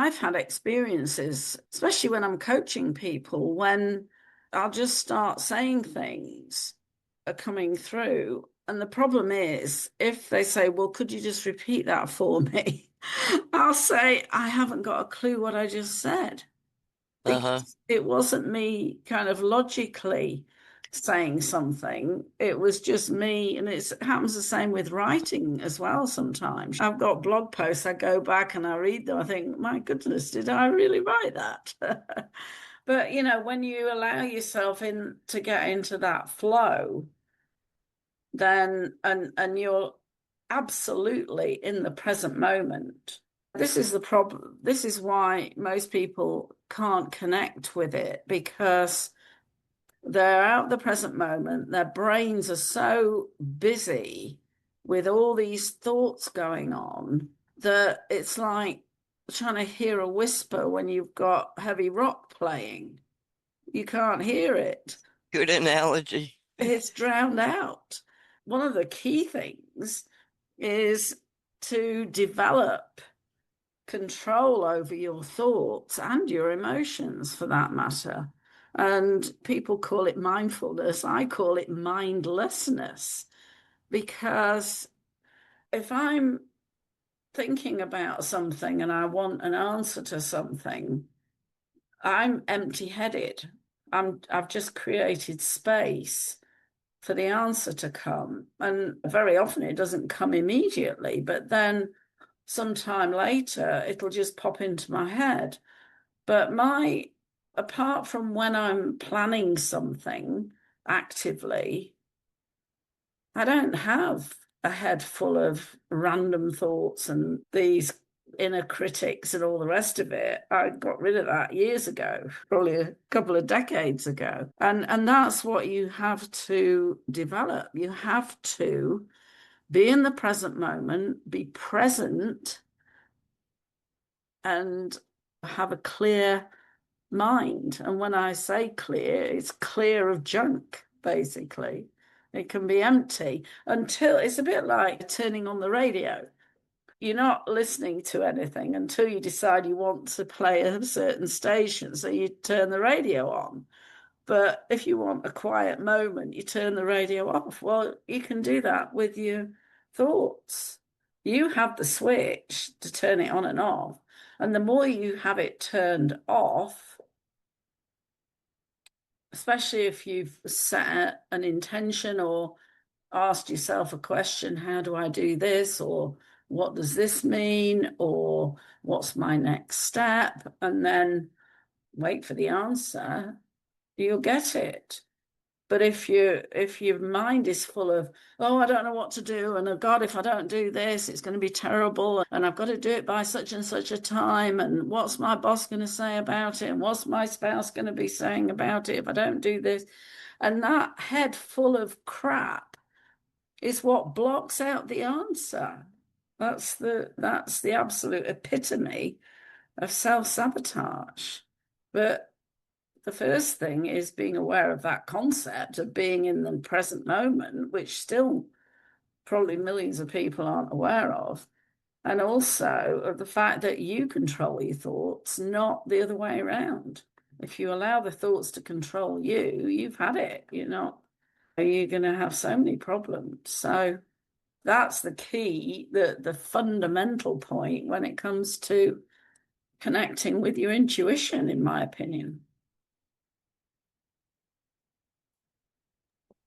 I've had experiences, especially when I'm coaching people, when I'll just start saying things are coming through. And the problem is, if they say, well, could you just repeat that for me? I'll say, I haven't got a clue what I just said, Uh-huh. because it wasn't me kind of logically saying something. It was just me. And it happens the same with writing as well sometimes. I've got blog posts, I go back and I read them. I think, my goodness, did I really write that? But, when you allow yourself in to get into that flow, then and you're absolutely in the present moment. This is the problem. This is why most people can't connect with it, because they're out the present moment. Their brains are so busy with all these thoughts going on that it's like trying to hear a whisper when you've got heavy rock playing. You can't hear it. Good analogy. It's drowned out. One of the key things is to develop control over your thoughts and your emotions for that matter. And people call it mindfulness. I call it mindlessness, because if I'm thinking about something and I want an answer to something, I'm empty-headed. I've just created space for the answer to come. And very often it doesn't come immediately, but then sometime later it'll just pop into my head. But apart from when I'm planning something actively, I don't have a head full of random thoughts and these inner critics and all the rest of it. I got rid of that years ago, probably a couple of decades ago. And that's what you have to develop. You have to be in the present moment, be present, and have a clear mind. And when I say clear, it's clear of junk, basically. It can be empty until it's a bit like turning on the radio. You're not listening to anything until you decide you want to play a certain station. So you turn the radio on. But if you want a quiet moment, you turn the radio off. Well, you can do that with your thoughts. You have the switch to turn it on and off. And the more you have it turned off, especially if you've set an intention or asked yourself a question, how do I do this? Or what does this mean? Or what's my next step? And then wait for the answer, you'll get it. But if your mind is full of, oh, I don't know what to do, and oh God, if I don't do this, it's going to be terrible, and I've got to do it by such and such a time, and what's my boss going to say about it, and what's my spouse going to be saying about it if I don't do this, and that head full of crap is what blocks out the answer. That's the absolute epitome of self-sabotage. But the first thing is being aware of that concept of being in the present moment, which still probably millions of people aren't aware of. And also of the fact that you control your thoughts, not the other way around. If you allow the thoughts to control you, you've had it. You're going to have so many problems. So that's the key, the fundamental point when it comes to connecting with your intuition, in my opinion.